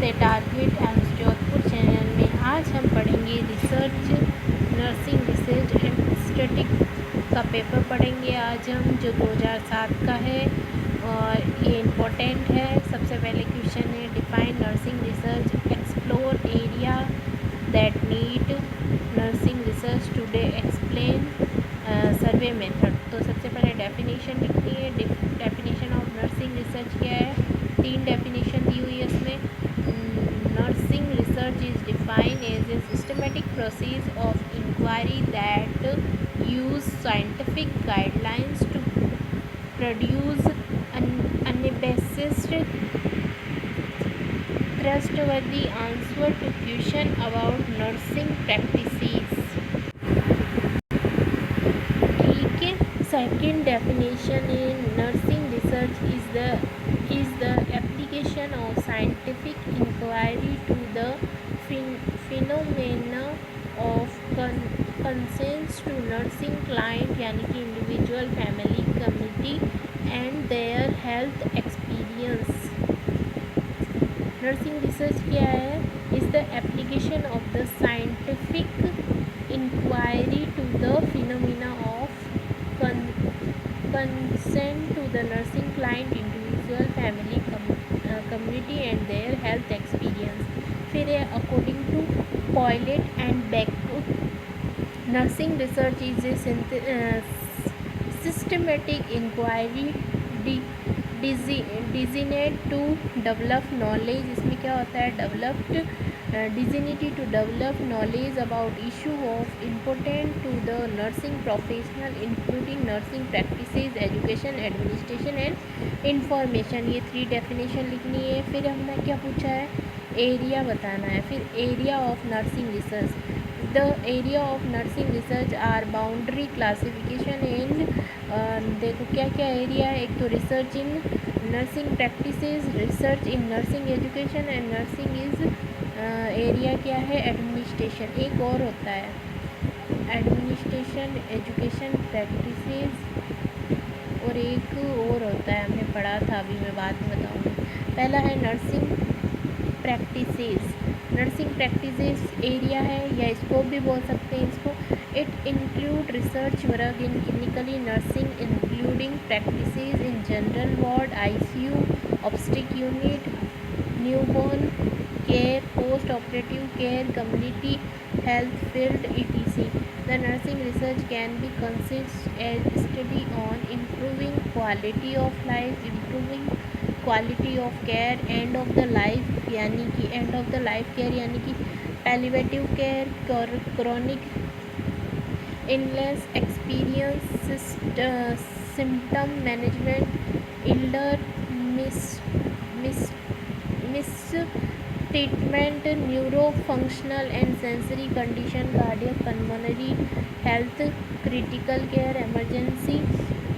से target and Jodhpur channel में आज हम पढ़ेंगे research, nursing research and static का पेपर पढ़ेंगे आज हम, जो 2007 का है और ये इम्पोर्टेंट है। सबसे पहले क्वेश्चन है, define nursing research, explore area that need nursing research today, explain survey method. तो सबसे पहले डेफिनेशन लिखनी है। डेफिनेशन ऑफ नर्सिंग रिसर्च क्या है? 3 डेफिनेशन दी हुई है इसमें। Nursing research is defined as a systematic process of inquiry that use scientific guidelines to produce unbiased trustworthy answer to question about nursing practices। ठीक है। Second definition in nursing research is the application of scientific inquiry to the phenomena of concerns to nursing client यानी कि individual, family, community and their health experience। Nursing research क्या है? Is the application of the scientific inquiry to the phenomena of consent to the nursing client, individual, family, community and their health experience. फिर है according to Polit and Beckwood, nursing research is a systematic inquiry designed to develop knowledge. इसमें क्या होता है? Developed designed to develop knowledge about issue of important to the nursing professional including nursing practices, education, administration and information. ये 3 definition लिखनी है। फिर हमने क्या पूछा है? एरिया बताना है। फिर area of nursing research, the area of nursing research are boundary classification and देखो क्या क्या एरिया है। एक तो research in nursing practices, research in nursing education and nursing is area क्या है? एडमिनिस्ट्रेशन। एक और होता है एडमिनिस्ट्रेशन, एजुकेशन, प्रैक्टिसेस और एक और होता है, हमने पढ़ा था, अभी मैं बाद में बताऊँगी। पहला है nursing practices. Nursing practices area है या स्कोप भी बोल सकते हैं इसको। It include research work in clinically nursing including practices in general ward, ICU, obstetric unit, newborn care, post operative care, community health field, etc. The nursing research can be considered as study on improving quality of life, improving quality of care, end of the life यानी कि end of the life care यानी कि palliative care, chronic illness experience, symptom management, elder miss treatment, neuro functional and sensory condition, cardiac, pulmonary health, critical care, emergency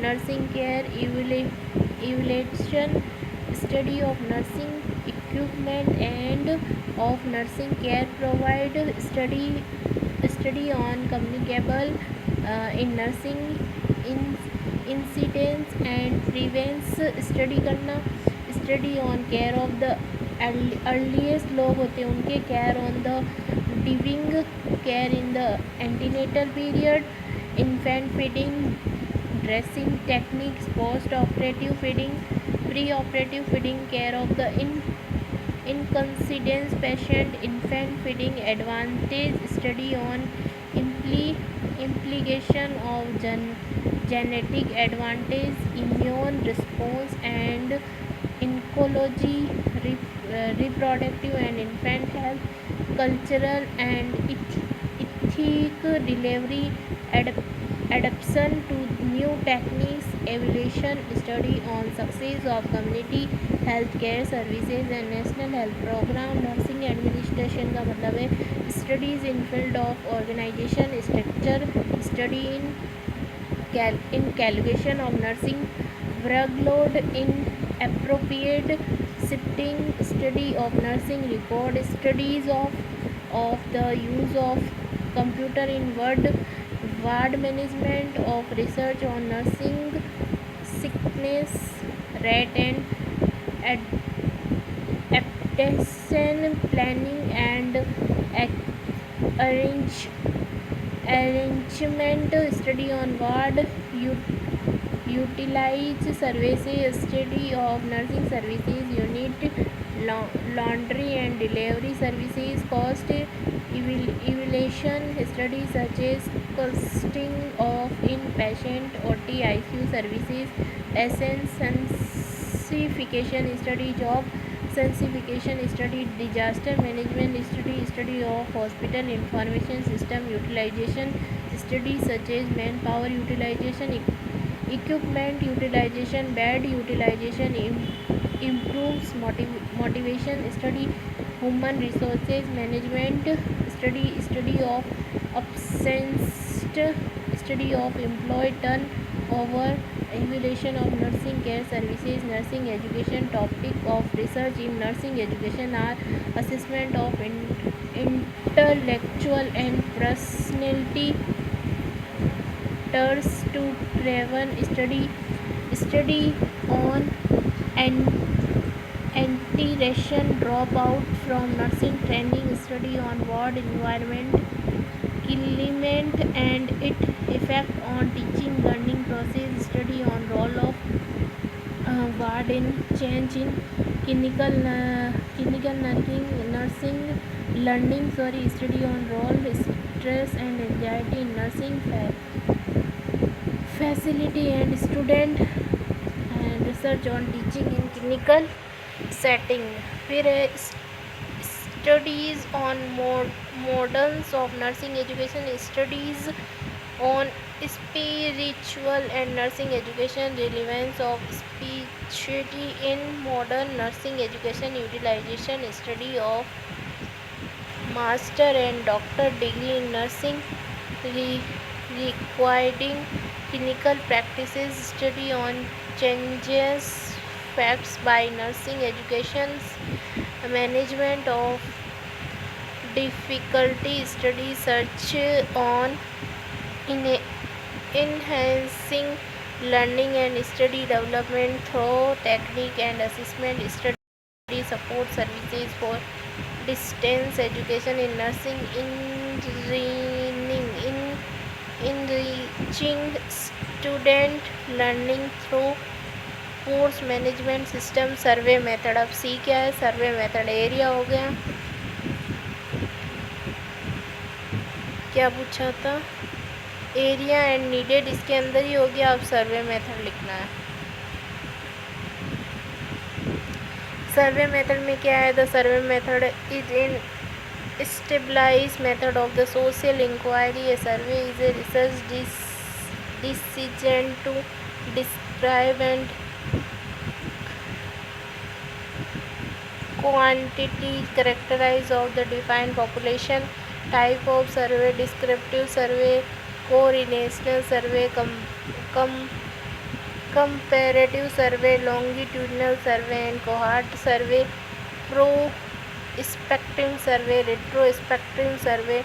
nursing care, evaluation, study of nursing equipment and of nursing care, provide study on communicable in nursing incidents and prevents study करना, study on care of the earliest लोग होते हैं उनके care on the during care in the antenatal period, infant feeding, dressing techniques, post operative feeding, pre-operative feeding, care of the incontinence patient, infant feeding, advantage, study on implication of genetic advantage, immune response and oncology, reproductive and infant health, cultural and ethic delivery, adaptation to new techniques, evaluation, study on success of community health care services and national health program। Nursing administration का मतलब है studies in field of organization structure, study in calculation of nursing workload, in appropriate shifting, study of nursing record, studies of the use of computer in ward management, of research on nursing sickness rate and Descent planning and arrangement, study on ward utilize services, study of nursing services unit, laundry and delivery services, cost evaluation studies such as costing of inpatient OT ICU services, essence sensification study, job sensification study, disaster management study, study of hospital information system utilization studies such as manpower utilization, equipment utilization, bed utilization, improves motivation study, human resources management study, study of absence, study of employee turnover, evaluation of nursing care services, nursing education. Topic of research in nursing education are assessment of intellectual and personality to travel study on anti-Russian dropout from nursing training, study on ward environment, climate and its effect on teaching learning process, study on role of ward in change in clinical nursing learning, study on role stress and anxiety in nursing facility and student, and research on teaching in clinical setting. फिर है studies on moderns of nursing education, studies on spiritual and nursing education, relevance of spirituality in modern nursing education, utilization, study of master and doctor degree in nursing, requiring clinical practices, study on changes facts by nursing education, management of difficulty study, search on enhancing learning and study development through technique and assessment, study support services for distance education in nursing, enriching student learning through course management system, survey method. अब सी क्या है? Survey method. Area हो गया. क्या पूछा था? Area and needed इसके अंदर ही हो गया. अब सर्वे मेथड लिखना है. सर्वे मेथड में क्या है? The survey method is in stabilize method of the social inquiry. A survey is a research decision to describe and quantity characterize of the defined population. Type of survey: descriptive survey, correlational survey, comparative survey, longitudinal survey and cohort survey, prospective survey, retrospective survey.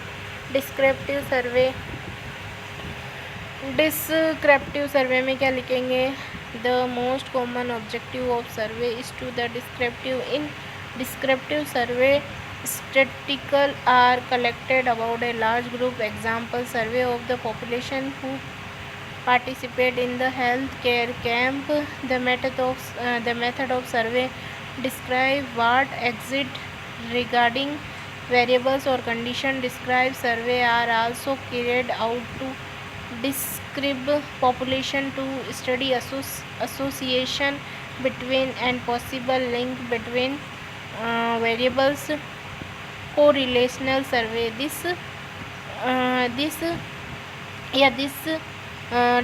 descriptive survey में क्या लिखेंगे? The most common objective of survey is to the descriptive. In descriptive survey, statistics are collected about a large group. Example: survey of the population who participate in the health care camp. The method of survey: describe what exists regarding variables or condition. Describe survey are also carried out to describe population, to study association between and possible link between variables. Correlational survey: this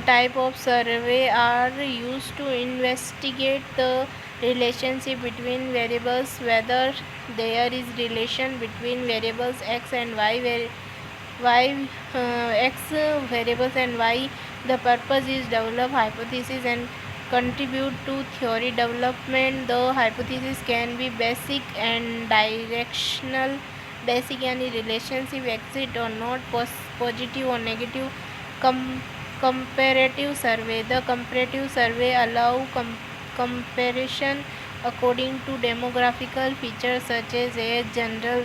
type of survey are used to investigate the relationship between variables, whether there is relation between variables x and y, x variables and y. The purpose is develop hypothesis and contribute to theory development. The hypothesis can be basic and directional. Basic यानी relationship exist or not, positive or negative. Comparative survey: the comparative survey allow comparison according to demographical features such as age, general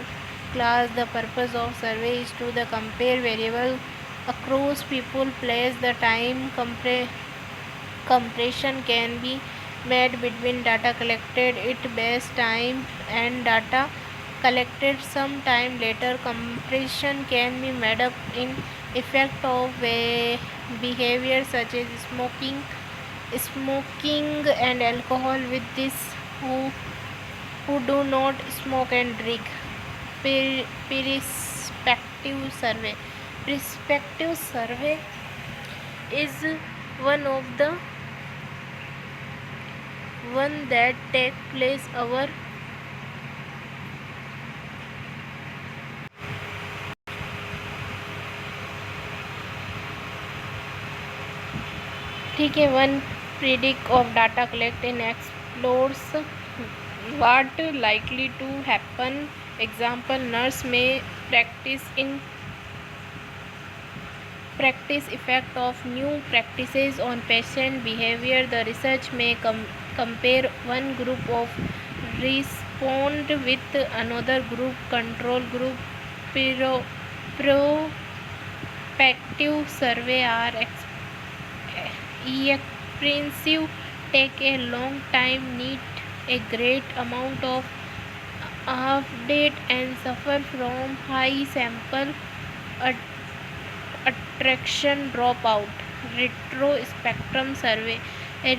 class. The purpose of survey is to the compare variable across people, place. The time comparison can be made between data collected at base time and data collected some time later. Comparison can be made up in effect of behavior such as smoking and alcohol with this who do not smoke and drink. Perspective survey. Perspective survey is one that take place our ठीक है one predict of data collect and explores what likely to happen. Example, nurse may practice effect of new practices on patient behavior. The research may compare one group of respond with another group, control group. Prospective survey are expensive, take a long time, need a great amount of update and suffer from high sample attraction dropout. Retrospective survey. A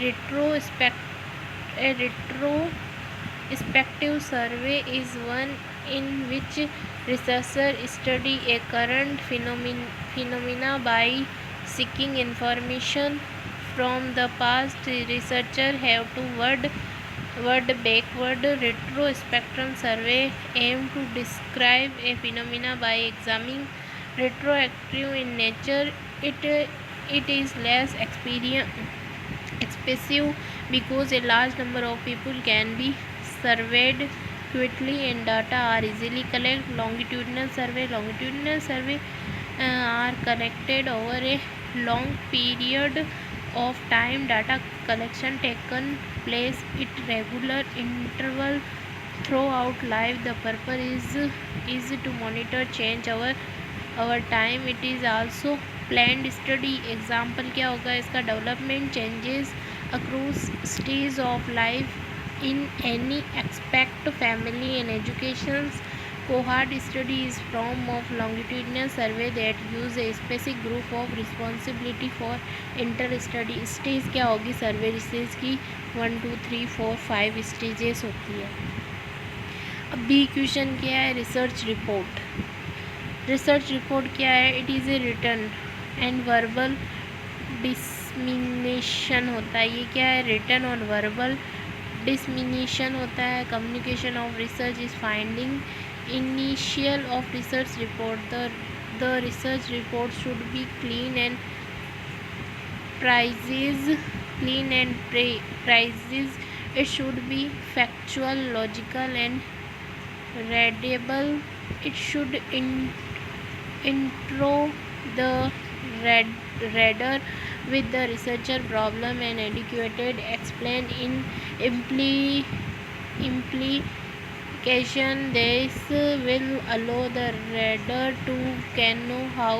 retrospective survey is one in which researchers study a current phenomena by seeking information from the past. Researchers have to word backward. Retrospective survey aim to describe a phenomena by examining retroactive in nature. It is less expensive because a large number of people can be surveyed quickly and data are easily collected. Longitudinal survey are collected over a long period of time. Data collection taken place at regular interval throughout life. The purpose is to monitor change over time. It is also planned study. Example क्या होगा इसका? Development changes across stage of life in any aspect, family and education. Cohort study is form of longitudinal survey that use a specific group of responsibility for inter-study. Stage क्या होगी सर्वे stage की? 1 2 3 4 5 stages होती है. अब B question क्या है? Research report. Research report क्या है? It is a written and verbal dissemination होता है. ये क्या है? रिटन और वर्बल डिसमिनेशन होता है. Communication of research is finding initial of research report. The research report should be clean and precise. It should be factual, logical and readable. It should intro the reader with the researcher problem and adequate explain in implication. This will allow the reader to know how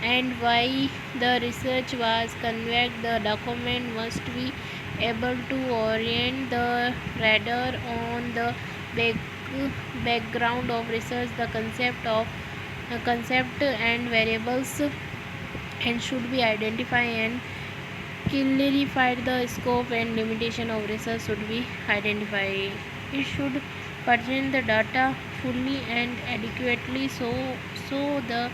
and why the research was conducted. The document must be able to orient the reader on the background of research, the concept and variables, and should be identified and clarified. The scope and limitation of research should be identified. It should present the data fully and adequately so the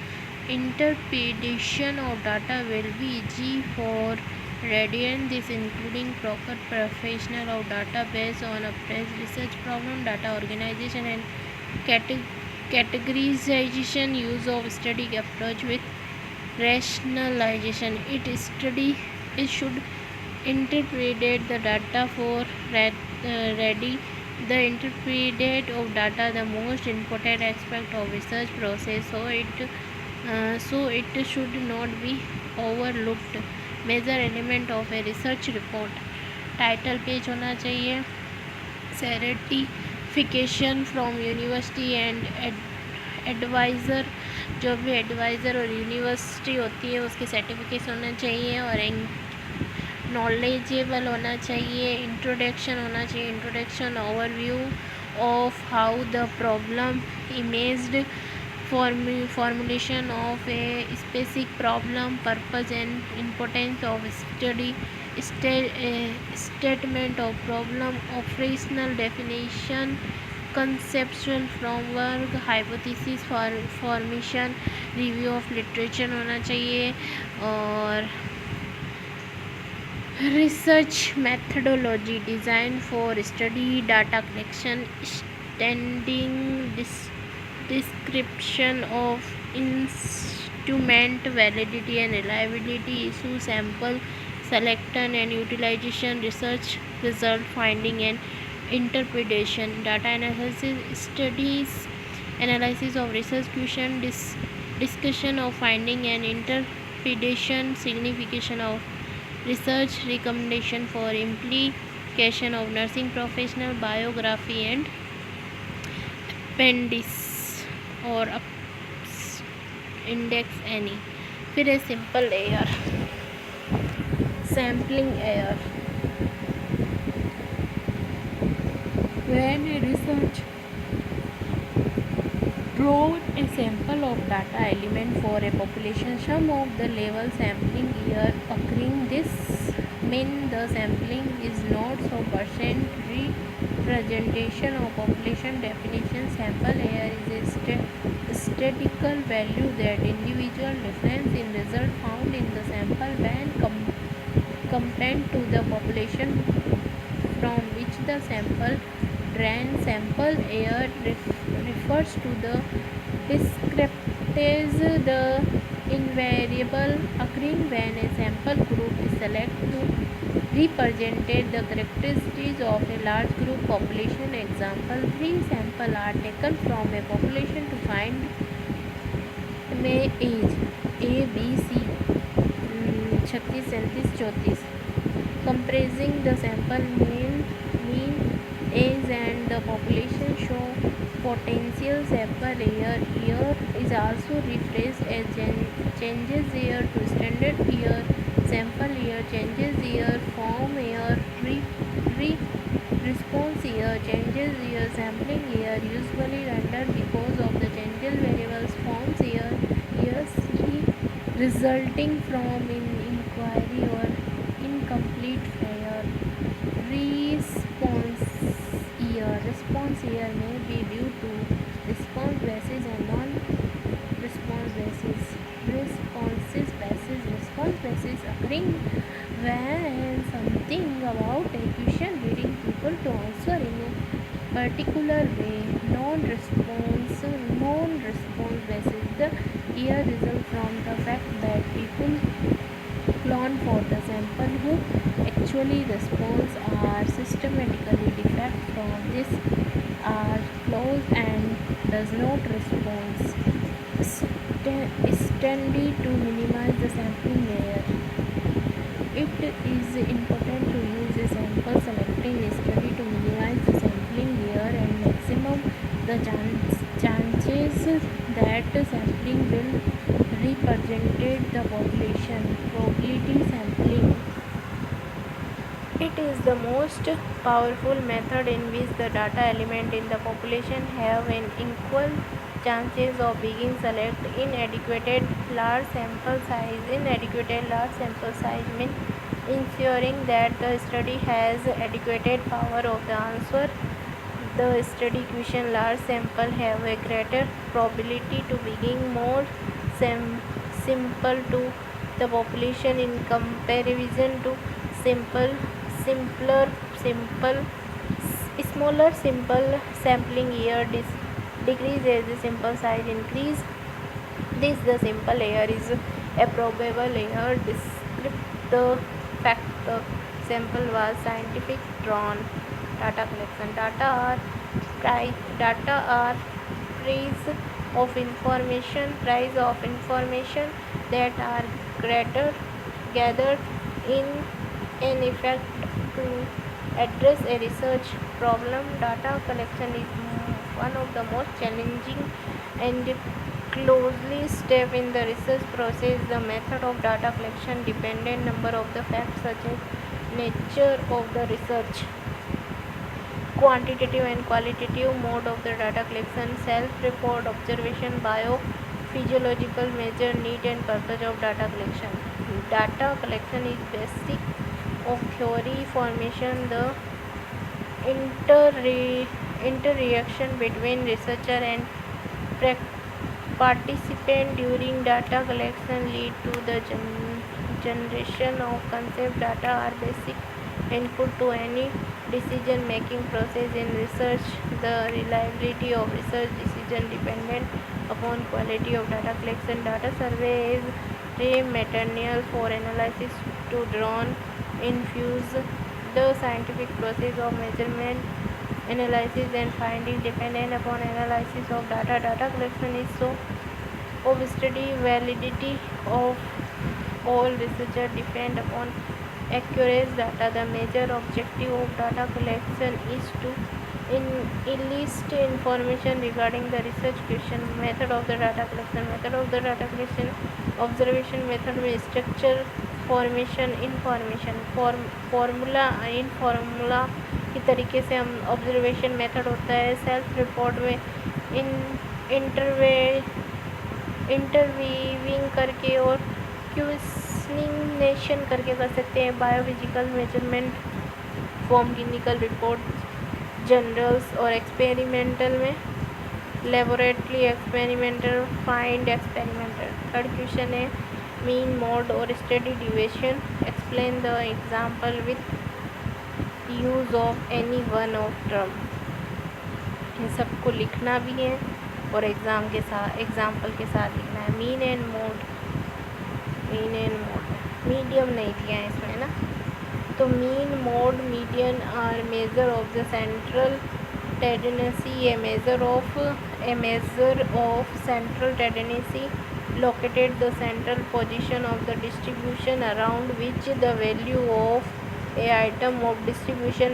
interpretation of data will be easy for reading. This including proper professional of data based on a research problem, data organization and categorization, use of study approach with rationalization. It should interpret the data for ready. The interpret of data the most important aspect of research process, so it should not be overlooked. Major element of a research report. Title page होना चाहिए. Certification from university and adviser, जो भी adviser और university होती है उसके certificate होना चाहिए, और नॉलेजेबल होना चाहिए, इंट्रोडक्शन होना चाहिए, introduction overview of how the problem imaged, formulation of a specific problem, purpose and importance of study, statement of problem, operational definition, conceptual framework, hypothesis formation, review of literature होना चाहिए, और research methodology, design for study, data collection, standing description of instrument, validity and reliability, issue, sample selection and utilization, research result finding and interpretation, data analysis, studies, analysis of research question, discussion of finding and interpretation, signification of research, recommendation for implication of nursing professional, biography and appendix और index any. फिर है simple air, sampling air, when a research drawn a sample of data element for a population, some of the level sampling year occurring, this mean the sampling is not so percent representation of population. Definition: sample error is a statistical value that individual difference in result found in the sample when compared to the population from which the sample drawn. Sample error refers to the discrepancies, the invariable occurring when a sample group is selected to represent the characteristics of a large group population. Example: 3 samples are taken from a population to find में age A, B, C 36, 37, 34, comprising the sample mean age and the population show potential sample error. Year is also referred as changes year to standard year. Sample year, changes year, form year, response year, changes year, sampling year, usually rendered because of the changes variables, forms year, years resulting from inquiry or incomplete failure. Response year may be due to response basis and non-response basis. Response basis occurring when something about a question leading people to answer in a particular way. Non-response basis, the year result from the fact that people clone for the sample who actually responds are systematically defect from this are closed and does not respond. Study to minimize the sampling error. It is important to use a sample selecting study to minimize the sampling error and maximum the chances that sampling will represent the population. Probability sampling. It is the most powerful method in which the data element in the population have an equal chances of being selected. Inadequate large sample size means ensuring that the study has adequate power of the answer. The study question large sample have a greater probability to being more simple to the population in comparison to smaller simple sampling year decrease as the sample size increase. This the simple error is a probable error. Describe the fact the sample was scientific drawn. Data collection. Data are price of information that are gathered in an effect to address a research problem. Data collection is one of the most challenging and closely step in the research process. The method of data collection dependent number of the facts such as nature of the research, quantitative and qualitative mode of the data collection, self-report, observation, biophysiological measure, need and purpose of data collection. Data collection is basic of theory formation, the interreaction between researcher and participant during data collection lead to the generation of concept. Data are basic input to any decision making process in research. The reliability of research decision dependent upon quality of data collection. Data survey is a material for analysis to drawn infuse the scientific process of measurement, analysis and finding dependent upon analysis of data. Data collection is so of study validity of all researchers depend upon accurate data. The major objective of data collection is to elicit information regarding the research question. Method of the data collection. Method of the data collection. Observation method में structure, formation, information, formula की तरीके से हम observation method होता है. Self report में इंटरवीविंग करके और क्वेश्चनिंगनेशन करके कर सकते हैं. Biophysical measurement form clinical report journals और एक्सपेरिमेंटल में laboratory experimental find experimental. Third question है मीन मोड और study duration. Explain the example with use of any one of term. इन सबको लिखना भी है और एग्जाम्पल के साथ लिखना है. मीन एंड मोड मीडियम नहीं दिया है इसमें ना. तो mean mode median are measure of the central tendency. A measure of central tendency located the central position of the distribution around which the value of a item of distribution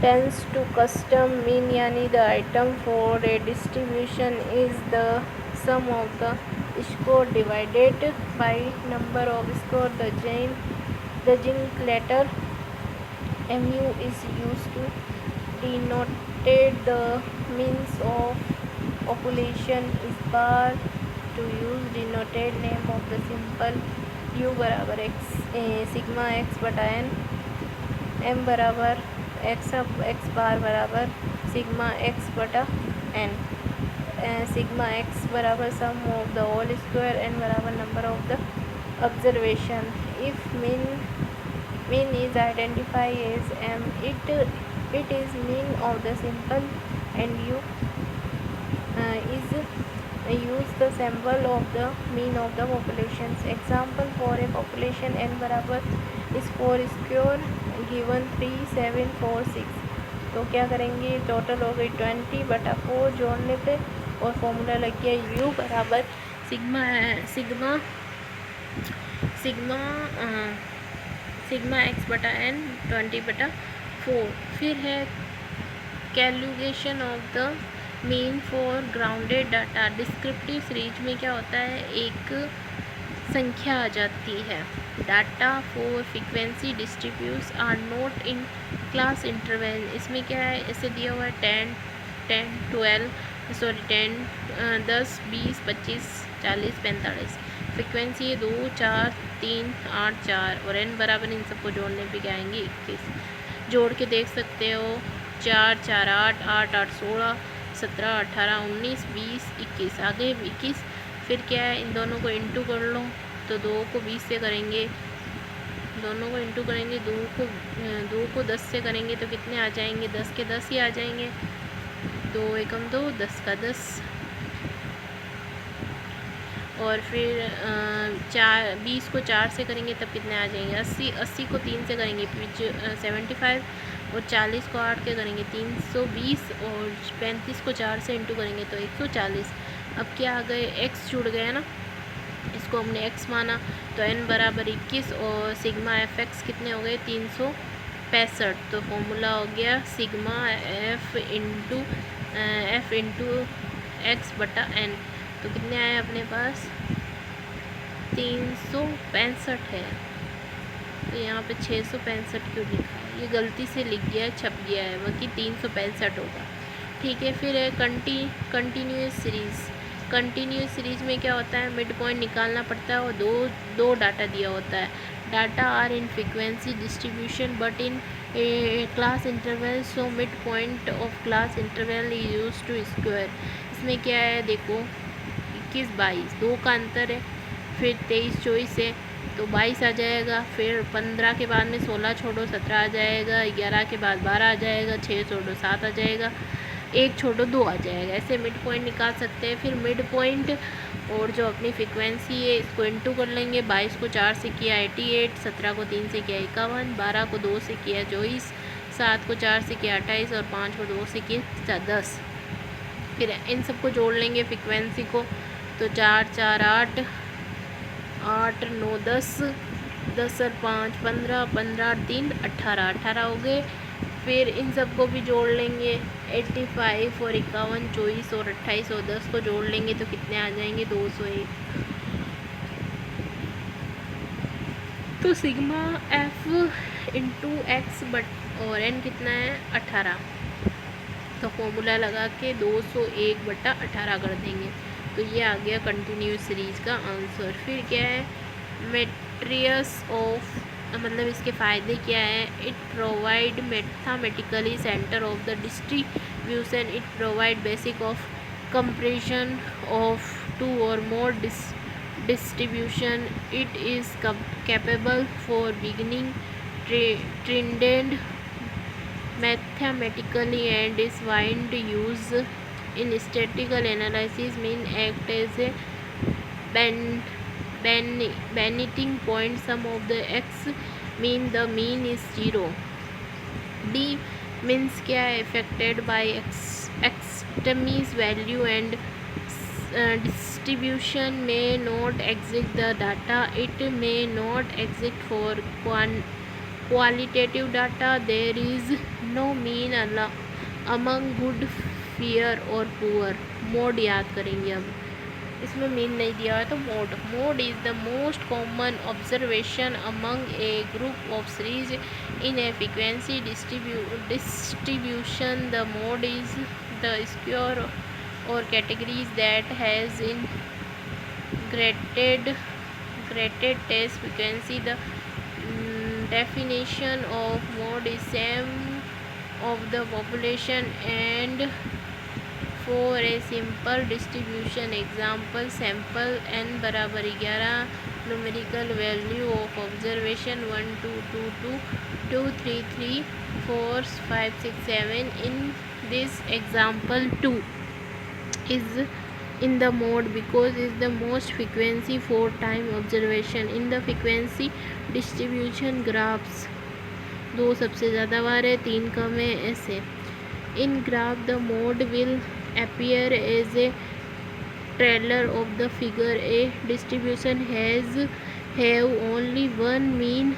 tends to custom mean. यानी the item for a distribution is the sum of the score divided by number of score. The Zinc letter mu is used to denote the means of population. is bar to use denoted name of the simple. u बराबर x sigma x बटा n. m बराबर x bar बराबर sigma x बटा n. Sigma x बराबर sum of the whole square. n बराबर number of the observation. If mean is identified as m, it is mean of the simple, and u is use the symbol of the mean of the populations. Example for a population n बराबर is 4 square given 3 7 4 6. तो क्या करेंगे total हो गई 20 बटा 4 जोड़ने पे और फॉर्मूला लग गया u बराबर सिग्मा x बटा n 20 बटा 4. फिर है calculation of the mean for grounded data. Descriptive series में क्या होता है एक संख्या आ जाती है. Data for frequency distributes are note in class interval. इसमें क्या है ऐसे दिया हुआ है 10 10 20 25 40 45. फ्रीक्वेंसी 2 4 3 8 4 और n बराबर इन सबको जोड़ने पे क्या आएंगे 21. जोड़ के देख सकते हो 4 4 8 8 8 16 17 18 19 20 21 आगे 21. फिर क्या है इन दोनों को इंटू कर लो तो 2 को 20 से करेंगे, दोनों को इंटू करेंगे 2 को 10 से करेंगे तो कितने आ जाएंगे 10 के 10 ही आ जाएंगे. 2 एकम 2 10 का 10. और फिर 20 को 4 से करेंगे तब कितने आ जाएंगे 80 को 3 से करेंगे 75 और 40 को 8 के करेंगे 320 और 35 को 4 से इंटू करेंगे तो 140. अब क्या आ गए x जुड़ गए ना, इसको हमने x माना तो n बराबर 21 और सिग्मा fx कितने हो गए 65। तो फॉर्मूला हो गया सिग्मा एफ इंटू एक्स बटा एन। तो कितने आए अपने पास 365 है। तो यहाँ पे 665 क्यों लिखा है, ये गलती से लिख गया है, छप गया है, बाकी 365 होगा। ठीक है, फिर है कंटिन्यूस सीरीज़। कंटिन्यूस सीरीज़ में क्या होता है, मिड पॉइंट निकालना पड़ता है और दो डाटा दिया होता है। Data are in frequency distribution but in class interval, so mid point of class interval is use to square. इसमें क्या है देखो, 21 22 2 का अंतर है, फिर 23 24 है तो 22 आ जाएगा, फिर 15 के बाद में 16 छोड़ो 17 आ जाएगा, 11 के बाद 12 आ जाएगा, 6 छोड़ो 7 आ जाएगा, 1 छोड़ो 2 आ जाएगा। ऐसे मिड पॉइंट निकाल सकते हैं। फिर मिड पॉइंट और जो अपनी फ्रीक्वेंसी है इसको इंटू कर लेंगे। 22 को 4 से किया 88, 17 को 3 से किया 51, 12 को 2 से किया 24, 7 को 4 से किया 28 और 5 को 2 से किया 10। फिर इन सबको जोड़ लेंगे फ्रीक्वेंसी को, तो 4 4 8 8 9 10 10 और 5 15 15 3 18 18 हो गए। फिर इन सबको भी जोड़ लेंगे, 85 और 51 24 और 28 और 10 को जोड़ लेंगे तो कितने आ जाएंगे 201। तो sigma F into x but और एन कितना है 18। तो फॉर्मूला लगा के 201/18 कर देंगे। तो ये आ गया कंटिन्यूस सीरीज़ का आंसर। फिर क्या है, मैट्रियस ऑफ, मतलब इसके फ़ायदे क्या है, it provide mathematically centre of the distribution, it provide basic of compression of 2 or more distribution, it is capable for beginning trained mathematically and is widely used in statistical analysis, mean act as a vanishing point, sum of the x mean, the mean is 0। d means क्या है, affected by extremes value and distribution may not exist the data, it may not exist for qualitative data, there is no mean among good, fair और poor। Mode याद करेंगे अब, इसमें mean नहीं दिया है तो mode is the most common observation among a group of series in a frequency distribution. The mode is the square और categories that has in graded test frequency। The definition of mode is sum of the population and for a simple distribution, example sample n बराबर 11, numerical value of observation 1 2 2 2 2 3 3 4 5 6 7। in this example 2 is in the mode because is the most frequency for time observation in the frequency distribution graphs। 2 सबसे ज़्यादा बार है, 3 कम है, ऐसे। in graph the mode will appear as a trailer of the figure। a distribution have only one mean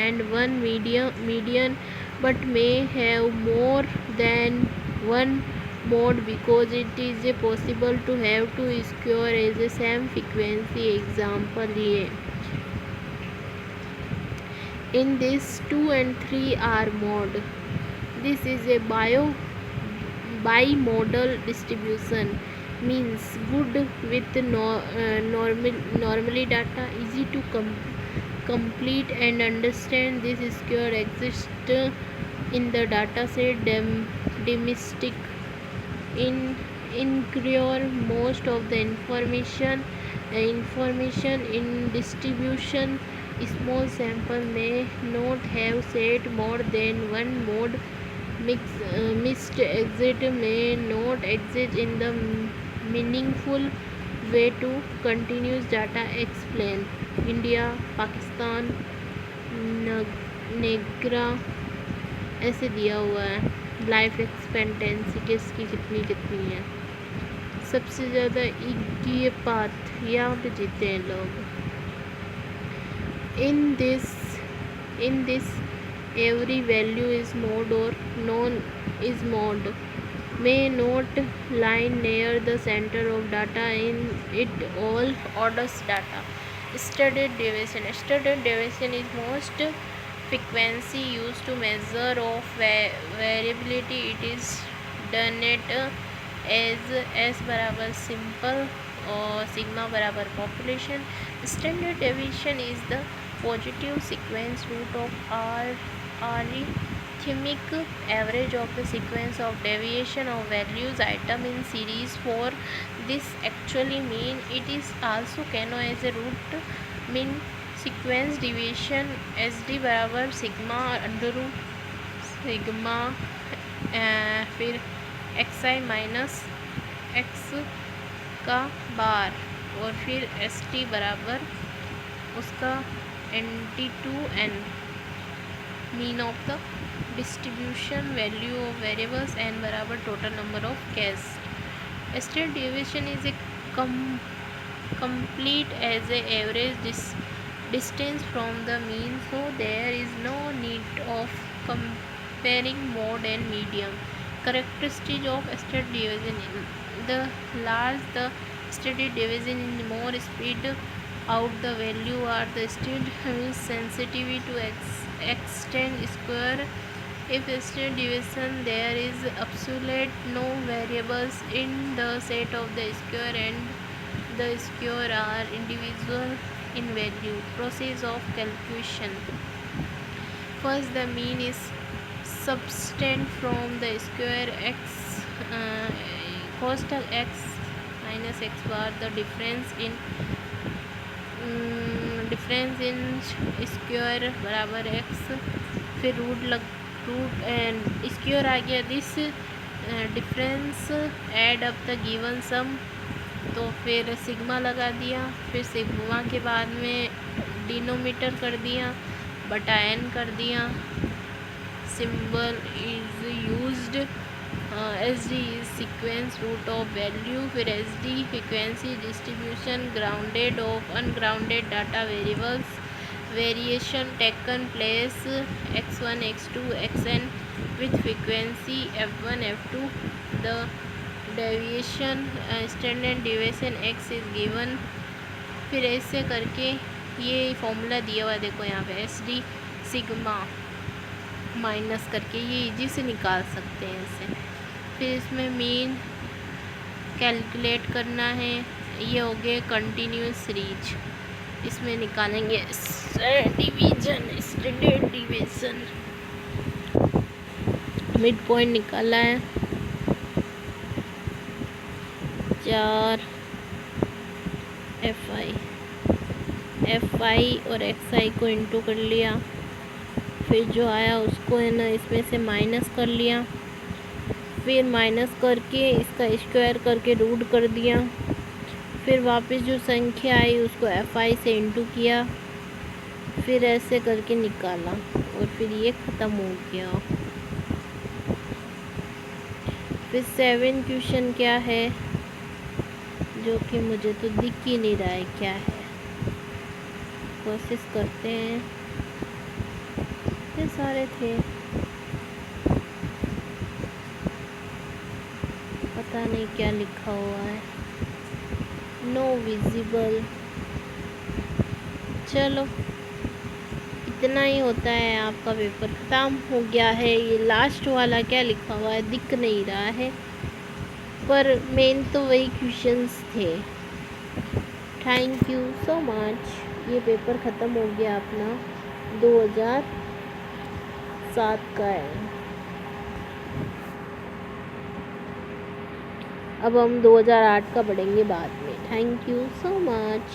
and one median but may have more than one mode because it is possible to have two square as the same frequency। example लिए, in this 2 and 3 are mode। this is a bimodal distribution, means good with normally data, easy to complete and understand। this square exists in the data set domestic incur most of the information in distribution। small sample may not have set more than one mode, mixed exit may not exist in the meaningful way to continuous data। explain India Pakistan नेग्रा ऐसे दिया हुआ है। Life expectancy किसकी कितनी है, सबसे ज़्यादा 21 यहाँ पे जीते हैं लोग। in this every value is mode or known is mode may not lie near the center of data in it all orders data. Standard deviation. Standard deviation is most frequency used to measure of variability. It is done at as s बराबर simple और sigma बराबर population. Standard deviation is the positive sequence root of arithmetic average of the sequence of deviation of values item in series. For this actually mean it is also known as a root mean sequence deviation. SD बराबर sigma under root sigma फिर xi माइनस x का bar और फिर st बराबर उसका NT2n mean of the distribution value of variables n बराबर total number of cases. Standard deviation is a complete as a average distance from the mean, so there is no need of comparing mode and median. Characteristic of standard deviation: the large the standard deviation is more spread out the value are the standard sensitivity to extend square. If standard deviation there is absolute no variables in the set of the square and the square are individual in value. Process of calculation: first the mean is subtracted from the square x costal x minus x bar. The difference in square बराबर x फिर root and square आ गया. This difference add up the given sum, तो फिर sigma लगा दिया. फिर sigma के बाद में डिनोमीटर कर दिया बटा n कर दिया. Symbol is used. SD is sequence root of value. फिर SD frequency distribution grounded of ungrounded data variables. Variation taken place x1 x2 xn with frequency f1 f2. The deviation standard deviation x is given. फिर ऐसे करके ये formula दिया हुआ है, देखो यहाँ पे SD सिग्मा माइनस करके ये इजी से निकाल सकते हैं इसे. फिर इसमें मीन कैलकुलेट करना है. ये हो गए कंटिन्यूस सीरीज. इसमें निकालेंगे स्टैंडर्ड डिवीजन. मिड पॉइंट निकाला है 4 fi और xi को इंटू कर लिया. फिर जो आया उसको है ना इसमें से माइनस कर लिया. फिर माइनस करके इसका स्क्वायर करके रूट कर दिया. फिर वापस जो संख्या आई उसको fi से इंटू किया. फिर ऐसे करके निकाला और फिर ये ख़त्म हो गया. फिर 7 क्वेश्चन क्या है जो कि मुझे तो दिख ही नहीं रहा है क्या है. कोशिश करते हैं. ये सारे थे, पता नहीं क्या लिखा हुआ है. No visible. चलो इतना ही होता है. आपका पेपर ख़त्म हो गया है. ये लास्ट वाला क्या लिखा हुआ है दिख नहीं रहा है, पर मेन तो वही क्वेश्चंस थे. Thank you so much. ये पेपर ख़त्म हो गया अपना 2007 का है. अब हम 2008 का पढ़ेंगे बाद में. Thank you so much.